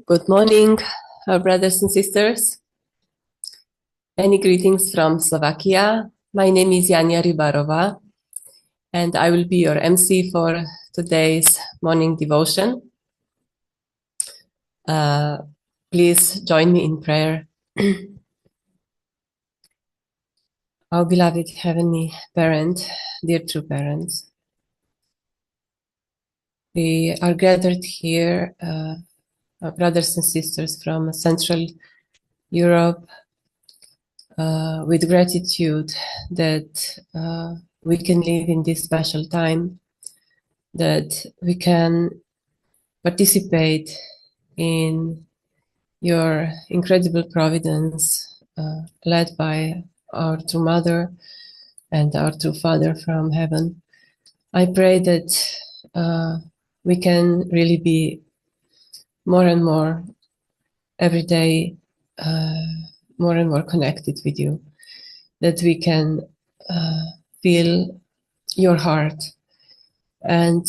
Good morning, our brothers and sisters. Many greetings from Slovakia. My name is Jania Rybarova, and I will be your MC for today's morning devotion. Please join me in prayer. Our beloved Heavenly Parent, dear true parents, we are gathered here, our brothers and sisters from Central Europe, with gratitude that we can live in this special time, that we can participate in your incredible providence, led by our true Mother and our true Father from heaven. I pray that we can really be more and more every day, more and more connected with you, that we can feel your heart, and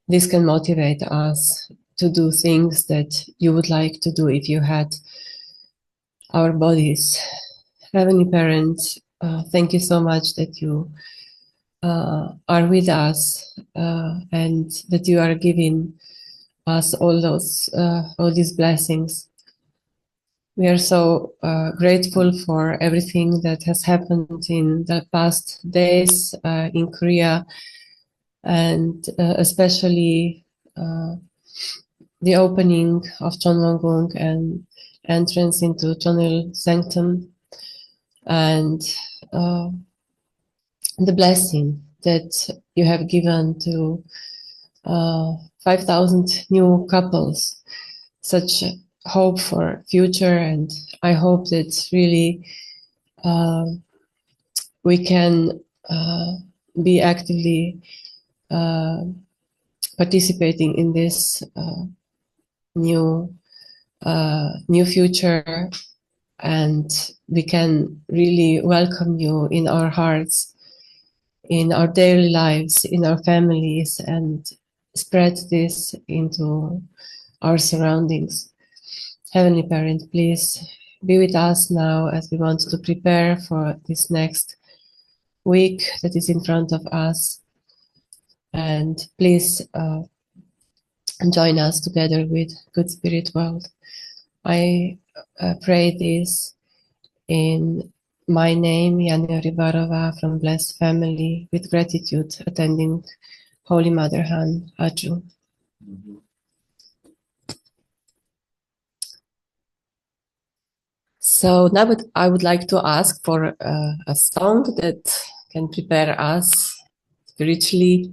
this can motivate us to do things that you would like to do if you had our bodies. Heavenly Parent, thank you so much that you are with us, and that you are giving us all these blessings. We are so grateful for everything that has happened in the past days in Korea, and especially the opening of Chonwongung and entrance into Chonil Sanctum, and the blessing that you have given to 5,000 new couples, such hope for future. And I hope that really we can be actively participating in this new future, and we can really welcome you in our hearts, in our daily lives, in our families, and spread this into our surroundings. Heavenly Parent, please be with us now as we want to prepare for this next week that is in front of us. And please join us together with Good Spirit World. I pray this in my name, Jania Rybarova, from Blessed Family, with gratitude, attending Holy Mother Han Aju. So now I would like to ask for a song that can prepare us spiritually.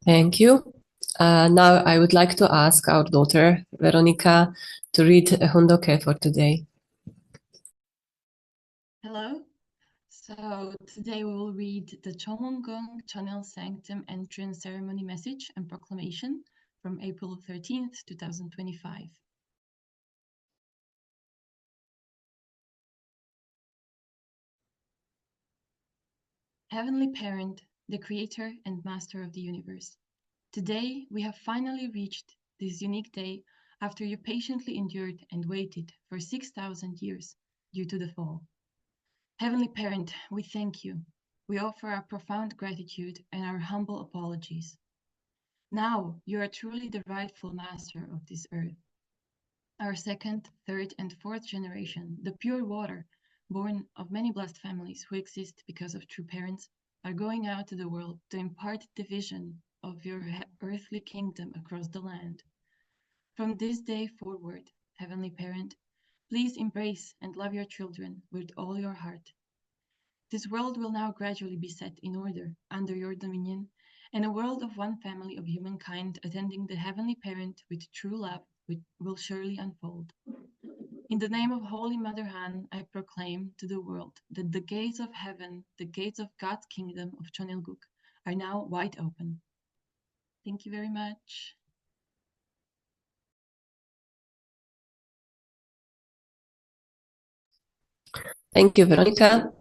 Thank you. Now I would like to ask our daughter, Veronica, to read Hundoke for today. Hello. So today we will read the Chomongong Channel Sanctum Entrance Ceremony Message and Proclamation from April 13th, 2025. Heavenly Parent, the Creator and Master of the universe, today we have finally reached this unique day after you patiently endured and waited for 6,000 years due to the fall. Heavenly Parent, we thank you. We offer our profound gratitude and our humble apologies. Now you are truly the rightful master of this earth. Our second, third, and fourth generation, the pure water, born of many blessed families who exist because of true parents, are going out to the world to impart the vision of your earthly kingdom across the land. From this day forward, Heavenly Parent, please embrace and love your children with all your heart. This world will now gradually be set in order under your dominion, and a world of one family of humankind attending the Heavenly Parent with true love will surely unfold. In the name of Holy Mother Han, I proclaim to the world that the gates of heaven, the gates of God's kingdom of Chonilguk, are now wide open. Thank you very much. Thank you, Veronica.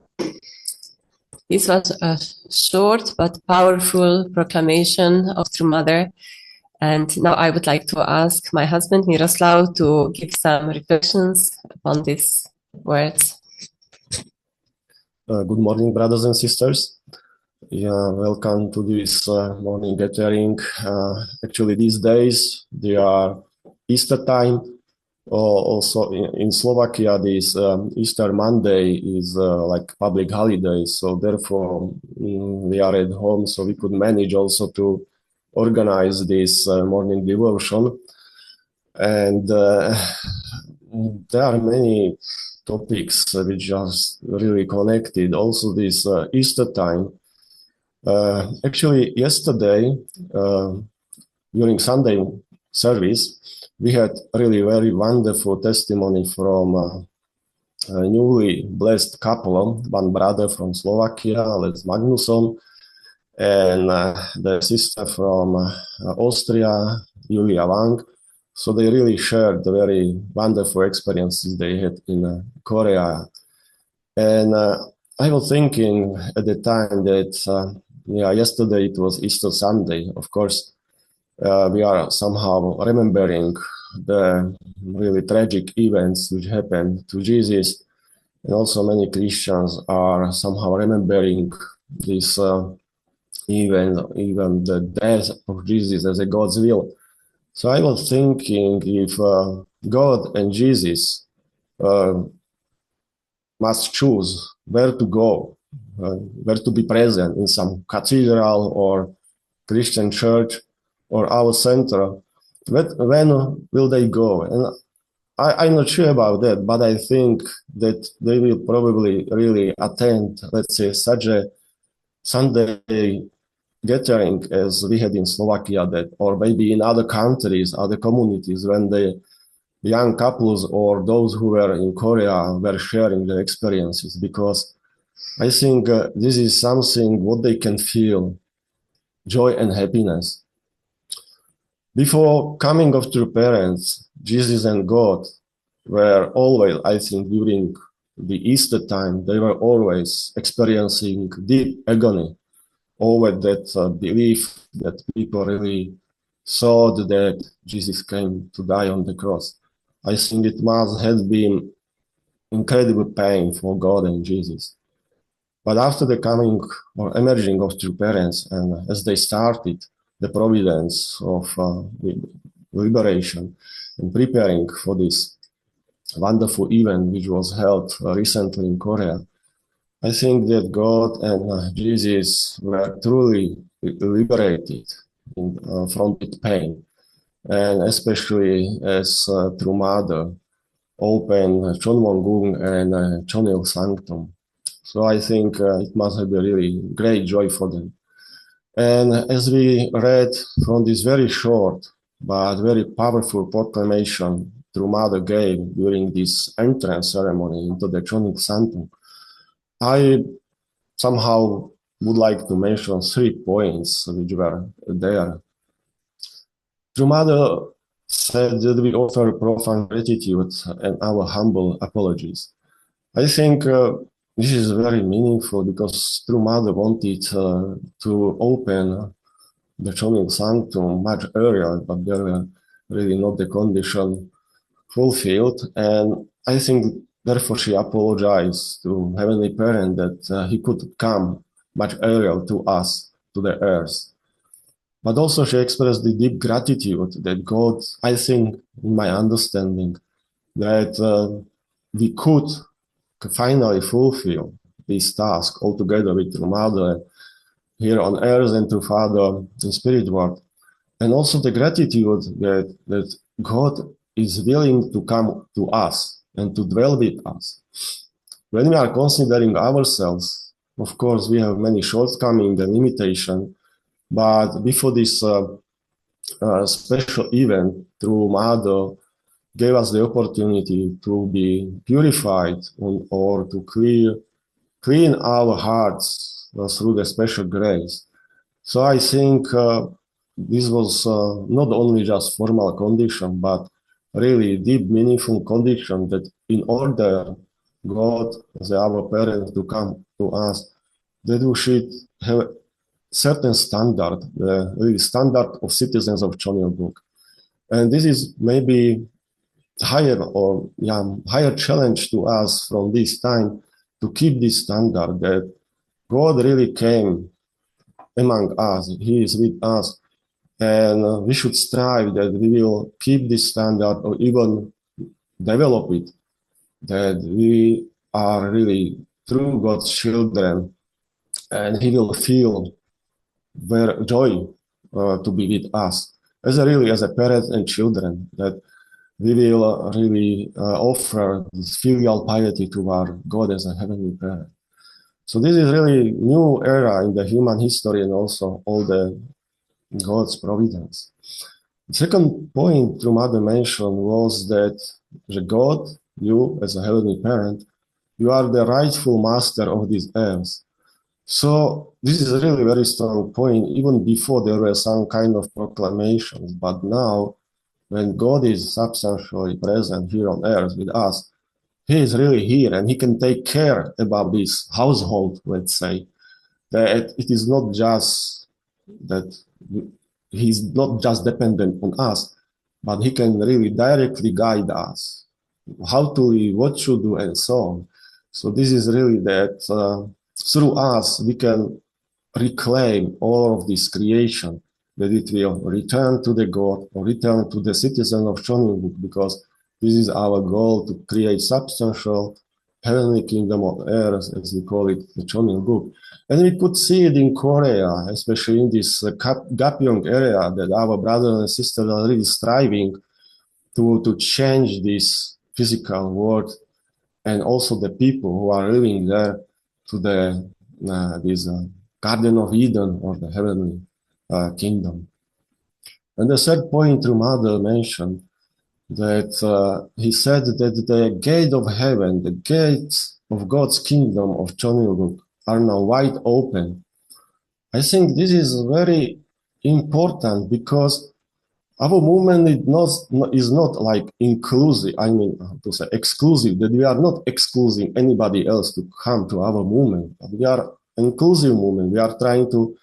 This was a short but powerful proclamation of True Mother. And now I would like to ask my husband, Miroslav, to give some reflections on these words. Good morning, brothers and sisters. Welcome to this morning gathering. Actually, these days, they are Easter time. Also in Slovakia, this Easter Monday is like public holiday. So therefore, we are at home, so we could manage also to organize this morning devotion. And there are many topics which are really connected. Also, this Easter time. Actually, yesterday, during Sunday service, we had really very wonderful testimony from a newly blessed couple, one brother from Slovakia, Les Magnusson, and the sister from Austria, Julia Wang. So they really shared the very wonderful experiences they had in Korea. And I was thinking at the time that, yesterday it was Easter Sunday. Of course, we are somehow remembering the really tragic events which happened to Jesus. And also many Christians are somehow remembering this event, even the death of Jesus as a God's will. So I was thinking if God and Jesus must choose where to go, where to be present in some cathedral or Christian church or our center, when will they go? And I'm not sure about that, but I think that they will probably really attend, let's say, such a Sunday gathering as we had in Slovakia, that, or maybe in other countries, other communities, when the young couples or those who were in Korea were sharing their experiences, because I think this is something what they can feel, joy and happiness. Before coming of true parents, Jesus and God were always, I think, during the Easter time, they were always experiencing deep agony over that belief that people really thought that Jesus came to die on the cross. I think it must have been incredible pain for God and Jesus. But after the coming or emerging of true parents, and as they started the providence of liberation and preparing for this wonderful event which was held recently in Korea, I think that God and Jesus were truly liberated from that pain, and especially as True Mother opened Chonwongung and Chonil Sanctum. So I think it must have been really great joy for them. And as we read from this very short but very powerful proclamation through Mother gave during this entrance ceremony into the Chonic Sanctum, I somehow would like to mention 3 points which were there. Through Mother said that we offer profound gratitude and our humble apologies. I think this is very meaningful because True Mother wanted to open the Chonic Sanctum much earlier, but there were really not the condition fulfilled. And I think therefore she apologized to Heavenly Parent that he could come much earlier to us, to the earth. But also she expressed the deep gratitude that God, I think, in my understanding, that we could finally fulfill this task altogether with True Mother here on earth and through Father in spirit world. And also the gratitude that God is willing to come to us and to dwell with us. When we are considering ourselves, of course, we have many shortcomings and limitations, but before this special event, True Mother gave us the opportunity to be purified or to clean our hearts through the special grace. So I think this was not only just formal condition, but really deep, meaningful condition that in order God, as our parents, to come to us, that we should have certain standard, the really standard of citizens of Choniok Book. And this is maybe higher challenge to us from this time to keep this standard that God really came among us. He is with us. And we should strive that we will keep this standard or even develop it, that we are really true God's children and He will feel their joy to be with us as a parents and children, that we will really offer this filial piety to our God as a heavenly parent. So this is really new era in the human history and also all the God's providence. The second point True Mother mentioned was that the God, you as a heavenly parent, you are the rightful master of this earth. So this is a really very strong point. Even before there were some kind of proclamations, but now when God is substantially present here on earth with us, He is really here and He can take care about this household, let's say, that it is not just that He's not just dependent on us, but He can really directly guide us, how to live, what to do, and so on. So this is really that through us, we can reclaim all of this creation, that it will return to the God or return to the citizen of Choniok Book, because this is our goal, to create substantial heavenly kingdom on earth, as we call it, the Choniok Book. And we could see it in Korea, especially in this Gapyeong area, that our brothers and sisters are really striving to change this physical world, and also the people who are living there to the this Garden of Eden or the heavenly kingdom. And the third point True Mother mentioned, that he said that the gate of heaven, the gates of God's kingdom of Choniok Book are now wide open. I think this is very important because our movement is not like inclusive, to say exclusive, that we are not excluding anybody else to come to our movement. But we are inclusive movement. We are trying to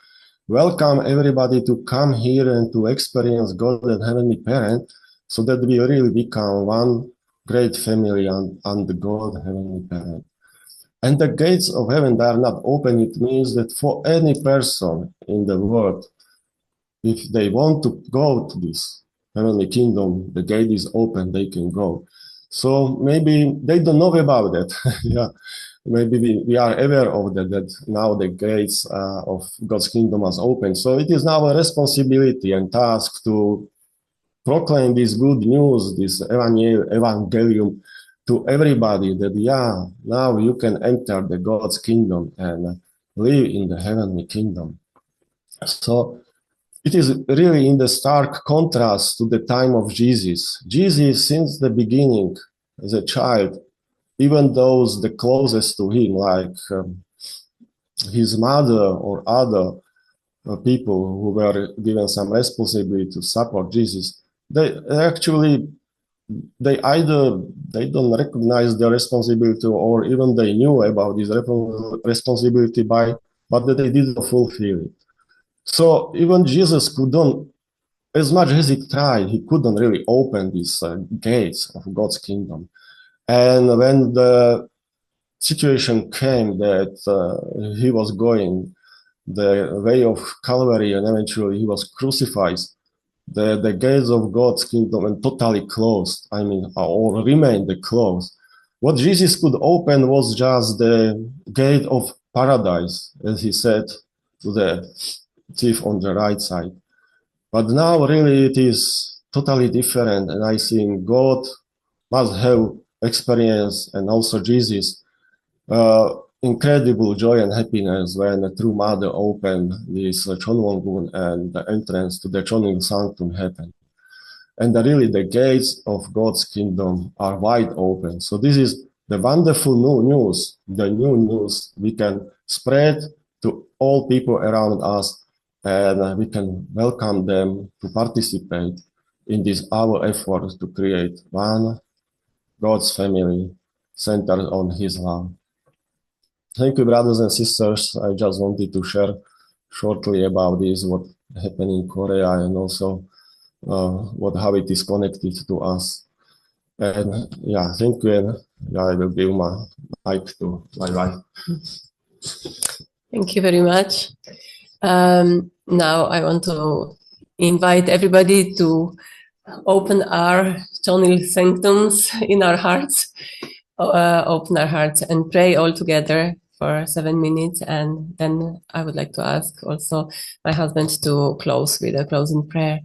welcome everybody to come here and to experience God and Heavenly Parent, so that we really become one great family under God, Heavenly Parent. And the gates of heaven, they are not open. It means that for any person in the world, if they want to go to this heavenly kingdom, the gate is open, they can go. So maybe they don't know about that. Yeah, maybe we are aware of that now the gates of God's kingdom are open. So it is now a responsibility and task to proclaim this good news, this evangelium to everybody, that now you can enter the God's kingdom and live in the heavenly kingdom. So it is really in the stark contrast to the time of Jesus. Jesus, since the beginning, as a child, even those the closest to him, like his mother or other people who were given some responsibility to support Jesus, they actually they don't recognize their responsibility, or even they knew about this responsibility but they didn't fulfill it. So even Jesus couldn't, as much as he tried, he couldn't really open these gates of God's kingdom. And when the situation came that he was going the way of Calvary and eventually he was crucified, the gates of God's kingdom were totally closed, or remained closed. What Jesus could open was just the gate of paradise, as he said to the thief on the right side. But now really it is totally different, and I think God must have experienced, and also Jesus, incredible joy and happiness when the true mother opened this Chonwongun and the entrance to the Choning Sanctum happened. And really the gates of God's kingdom are wide open. So this is the wonderful the new news we can spread to all people around us, and we can welcome them to participate in this our effort to create one God's family centered on his love. Thank you, brothers and sisters. I just wanted to share shortly about this, what happened in Korea, and also how it is connected to us. And yeah, thank you. And I will give my mic to my wife. Thank you very much. Now I want to invite everybody to open our tonal sanctums in our hearts, open our hearts and pray all together for 7 minutes. And then I would like to ask also my husband to close with a closing prayer.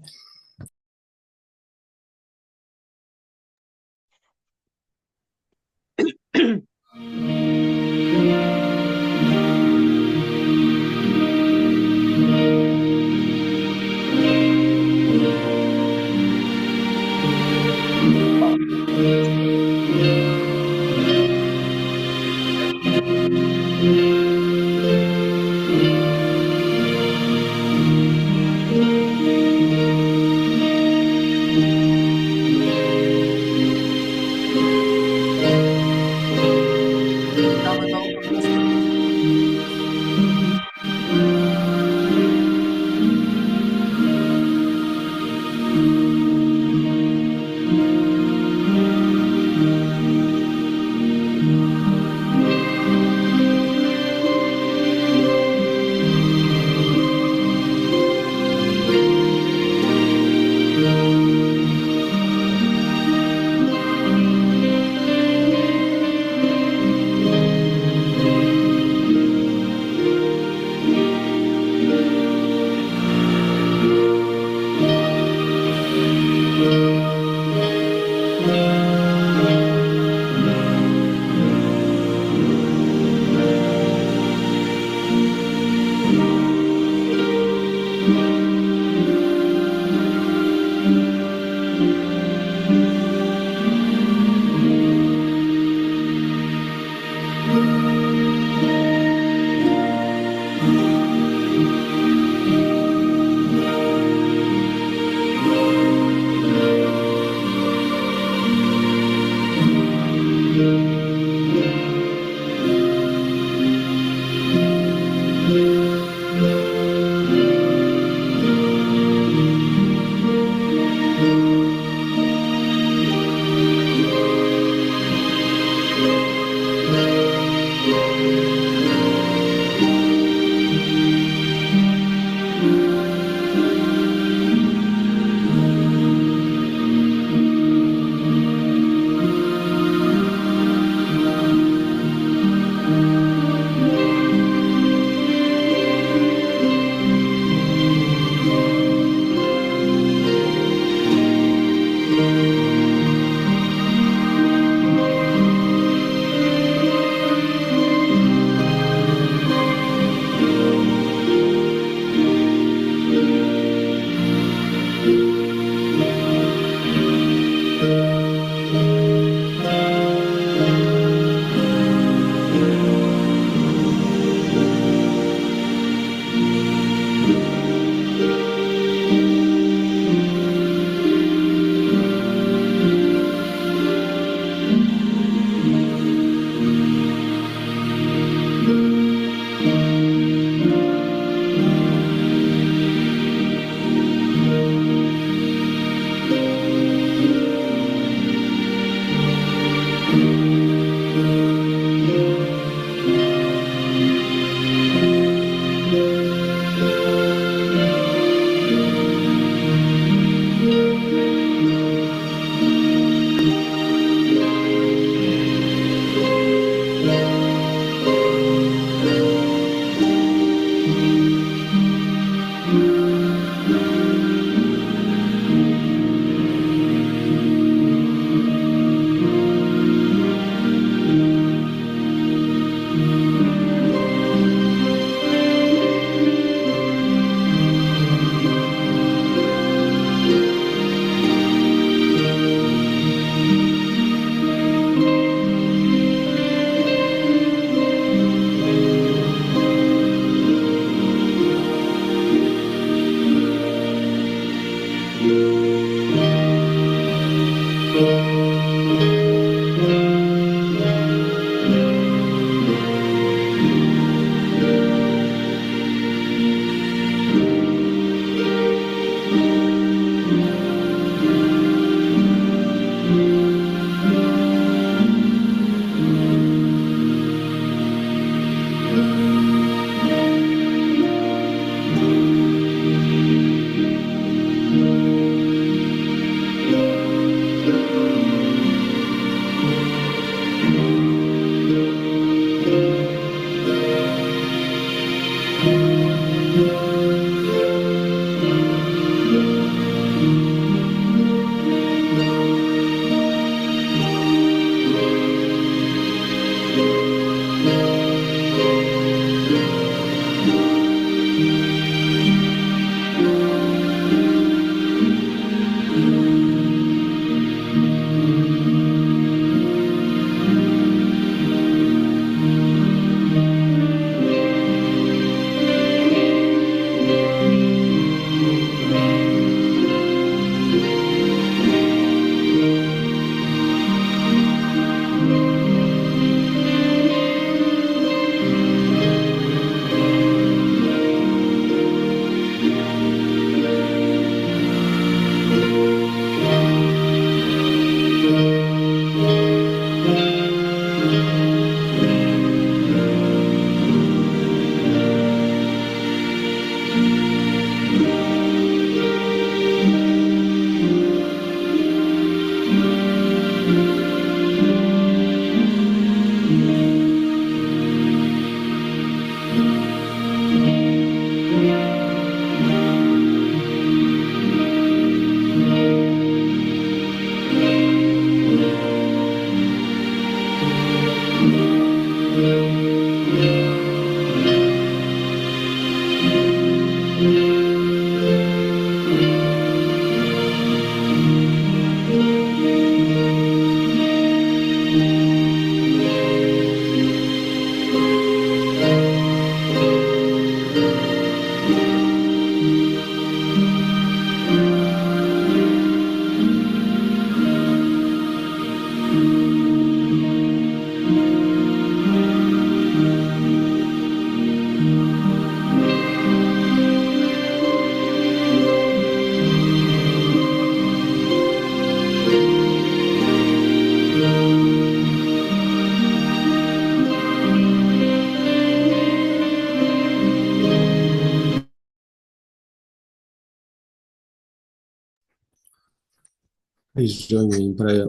Please join me in prayer.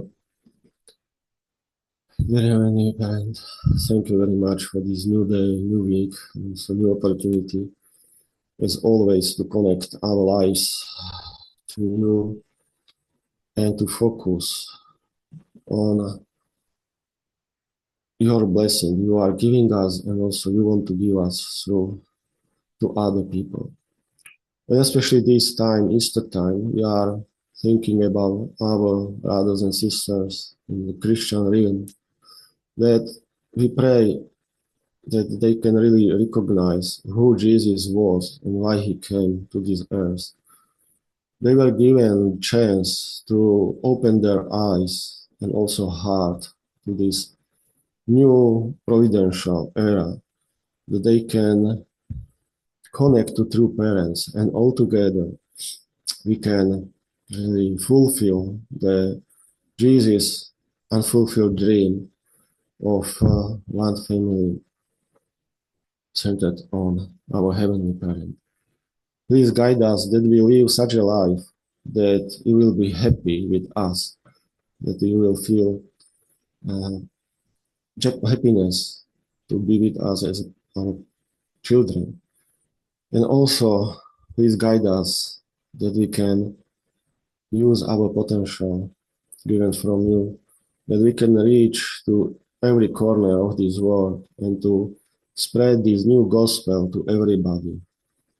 Dear Heavenly Parent, thank you very much for this new day, new week, and so new opportunity, as always, to connect our lives to you and to focus on your blessing you are giving us, and also you want to give us through to other people. And especially this time, Easter time, we are thinking about our brothers and sisters in the Christian realm, that we pray that they can really recognize who Jesus was and why he came to this earth. They were given chance to open their eyes and also heart to this new providential era, that they can connect to true parents, and all together we can really fulfill the Jesus unfulfilled dream of one family centered on our Heavenly Parent. Please guide us that we live such a life that you will be happy with us, that you will feel happiness to be with us as our children. And also, please guide us that we can use our potential given from you, that we can reach to every corner of this world and to spread this new gospel to everybody,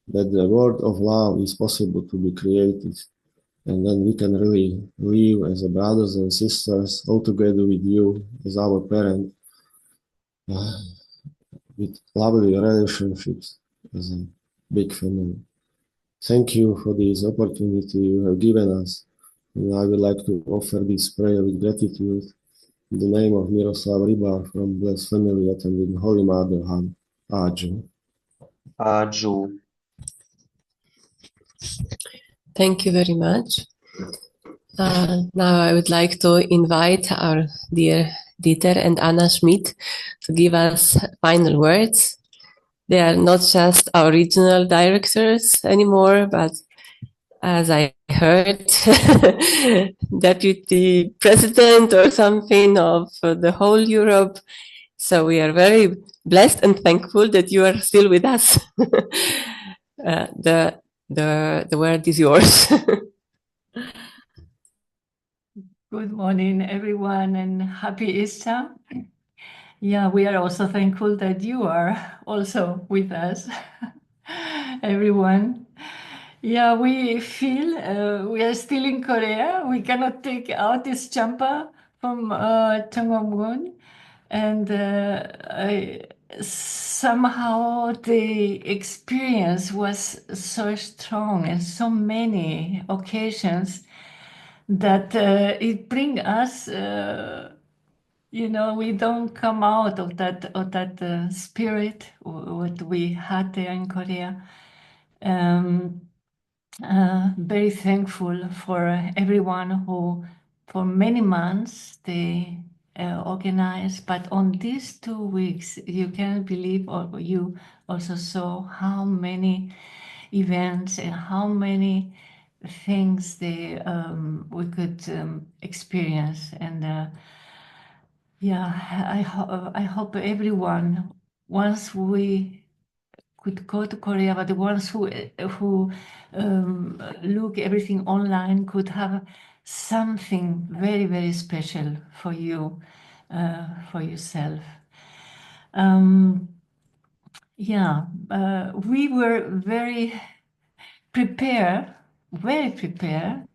that the word of love is possible to be created, and then we can really live as a brothers and sisters all together with you as our parent, with lovely relationships as a big family. Thank you for this opportunity you have given us I would like to offer this prayer with gratitude in the name of Miroslav Ryba from Blessed Family attending Holy Motherhood. Aju. Aju. Thank you very much. Now I would like to invite our dear Dieter and Anna Schmidt to give us final words. They are not just our regional directors anymore, but as I heard, deputy president or something of the whole Europe. So we are very blessed and thankful that you are still with us. The word is yours. Good morning, everyone, and happy Easter. Yeah, we are also thankful that you are also with us, everyone. Yeah, we feel we are still in Korea. We cannot take out this jumper from Changwon-gun. And somehow the experience was so strong and so many occasions that it bring us, we don't come out of that spirit what we had there in Korea. Very thankful for everyone who, for many months, they organized. But on these 2 weeks, you can't believe, or you also saw how many events and how many things we could experience. And I hope everyone, once we could go to Korea, but the ones who look everything online could have something very, very special for you, for yourself. We were very prepared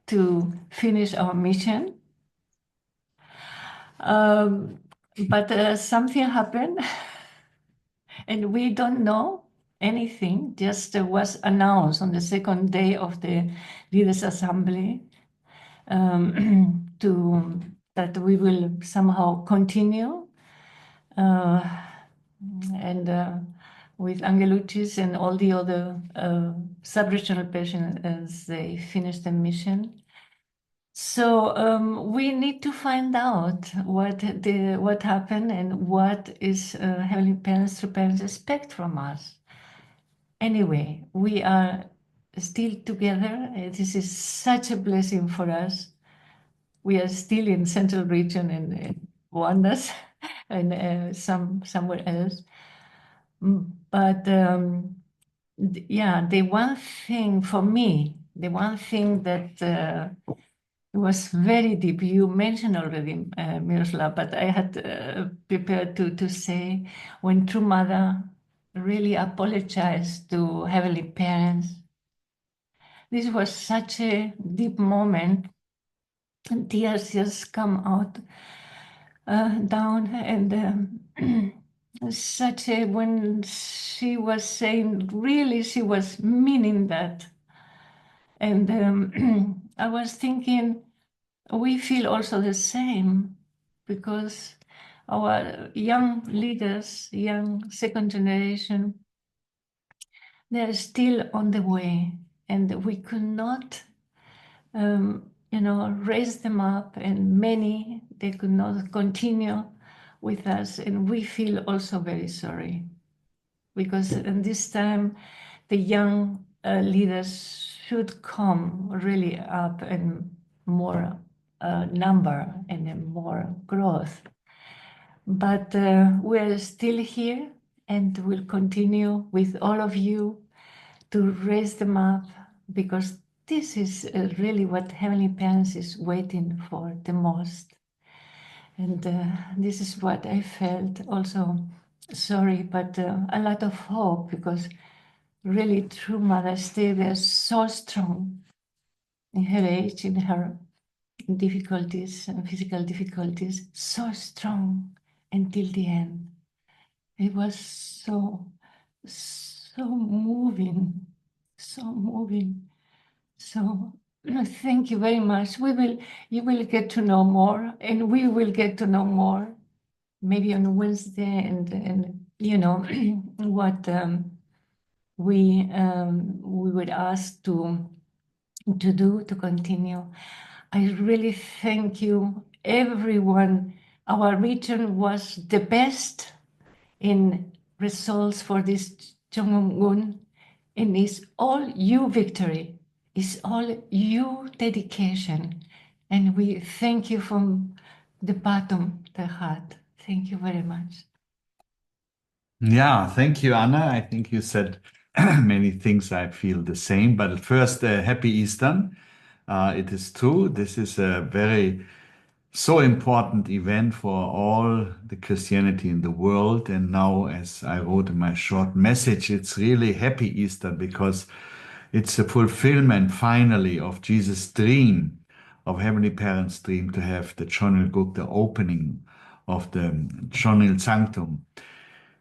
to finish our mission. But something happened and we don't know anything, just was announced on the second day of the Leaders Assembly that we will somehow continue with Angelucci's and all the other sub-regional patients as they finish the mission. So we need to find out what happened and what is Heavenly Parents, true parents expect from us. Anyway, we are still together. This is such a blessing for us. We are still in Central Region and Rwanda's and somewhere else. But the one thing for me, the one thing that was very deep. You mentioned already, Miroslav, but I had prepared to say when True Mother really apologized to Heavenly Parents. This was such a deep moment, and tears just come out down, and when she was saying, really, she was meaning that. And I was thinking, we feel also the same because our young leaders, young second generation, they're still on the way, and we could not, raise them up, and many, they could not continue with us, and we feel also very sorry because in this time, the young leaders should come really up and more number and more growth. But we're still here and we'll continue with all of you to raise them up because this is really what Heavenly Parents is waiting for the most. And this is what I felt also sorry, but a lot of hope because really True Mother stayed there so strong in her age, in her difficulties and physical difficulties, so strong until the end. It was so moving, so moving. So Thank you very much. You will get to know more, and we will get to know more, maybe on Wednesday, and you know what we would ask to do to continue. I really thank you, everyone. Our region was the best in results for this Chongungun, and it's all you victory. It's all you dedication. And we thank you from the bottom of the heart. Thank you very much. Yeah, thank you, Anna. I think you said many things. I feel the same. But first, happy Easter. It is true. This is a very so important event for all the Christianity in the world. And now, as I wrote in my short message, it's really happy Easter because it's a fulfillment finally of Jesus' dream, of Heavenly Parents' dream to have the Chonil Guk, the opening of the Chonil Sanctum.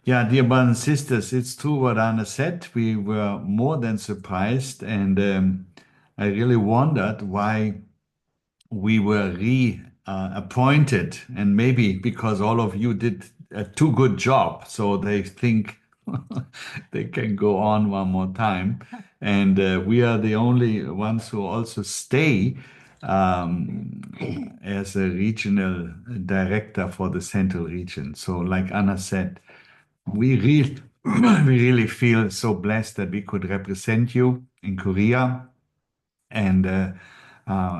Yeah, dear brothers and sisters, it's true what Anna said. We were more than surprised, and I really wondered why we were appointed, and maybe because all of you did a too good job, so they think they can go on one more time, and we are the only ones who also stay as a regional director for the central region. So, like Anna said, we really, we really feel so blessed that we could represent you in Korea. And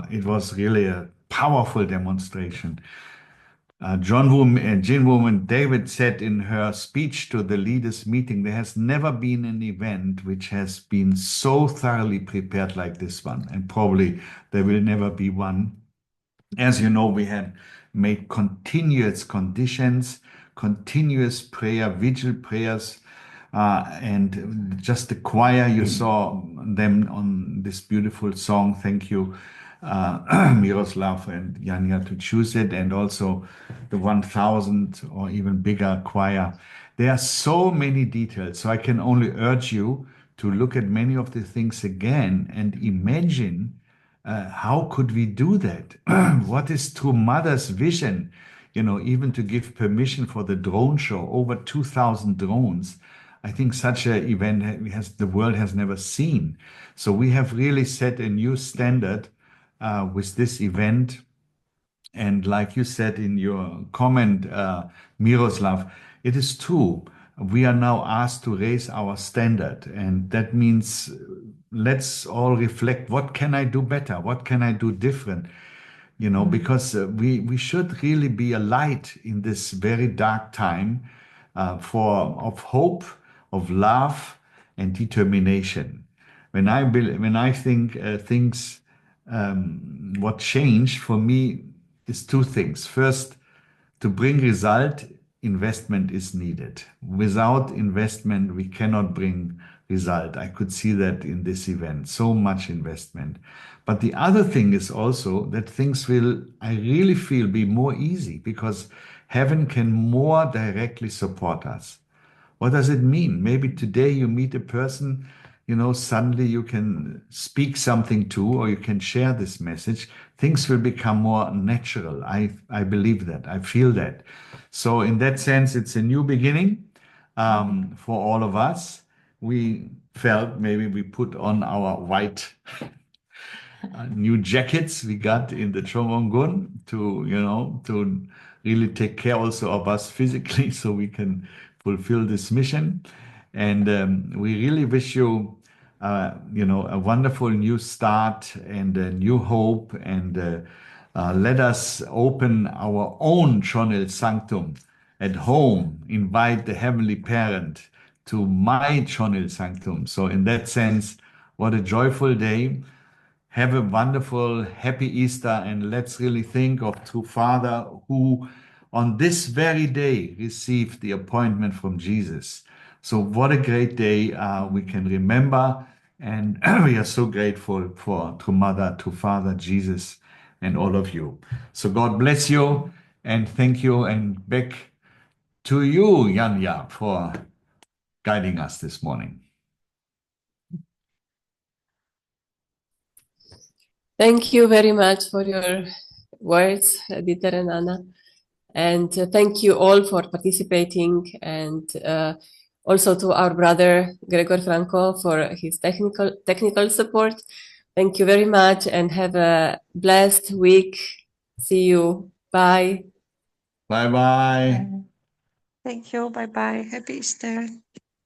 it was really a powerful demonstration. Jin Woman David said in her speech to the leaders meeting, there has never been an event which has been so thoroughly prepared like this one. And probably there will never be one. As you know, we had made continuous conditions, continuous prayer, vigil prayers, and just the choir, you saw them on this beautiful song. Thank you, Miroslav and Janja, to choose it, and also the 1,000 or even bigger choir. There are so many details, so I can only urge you to look at many of the things again and imagine how could we do that? What is True Mother's vision? You know, even to give permission for the drone show, over 2,000 drones. I think such an event the world has never seen. So we have really set a new standard with this event. And like you said in your comment, Miroslav, it is true. We are now asked to raise our standard. And that means let's all reflect, what can I do better? What can I do different? You know, because we should really be a light in this very dark time of hope, of love, and determination. When I think things, what changed for me is two things. First, to bring result, investment is needed. Without investment, we cannot bring result. I could see that in this event, so much investment. But the other thing is also that things will, I really feel, be more easy because heaven can more directly support us. What does it mean? Maybe today you meet a person, you know, suddenly you can speak something to, or you can share this message. Things will become more natural. I believe that. I feel that. So in that sense, it's a new beginning for all of us. We felt maybe we put on our white new jackets we got in the Chongongun to, you know, to really take care also of us physically so we can fulfill this mission. And we really wish you, you know, a wonderful new start and a new hope. And let us open our own Chonil Sanctum at home, invite the Heavenly Parent to my Chonil Sanctum. So in that sense, what a joyful day. Have a wonderful, happy Easter, and let's really think of True Father who on this very day received the appointment from Jesus. So what a great day we can remember, and we are so grateful for True Mother, True Father, Jesus, and all of you. So God bless you, and thank you, and back to you, Janja, for guiding us this morning. Thank you very much for your words, Dieter and Anna. And thank you all for participating, and also to our brother Gregor Franco for his technical support. Thank you very much, and have a blessed week. See you. Bye. Bye-bye. Thank you. Bye-bye. Happy Easter.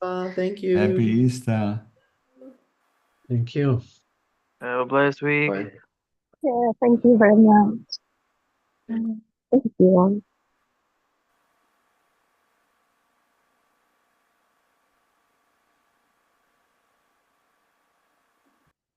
Thank you. Happy Easter. Thank you. Have a blessed week. Bye. Yeah, thank you very much. Thank you all.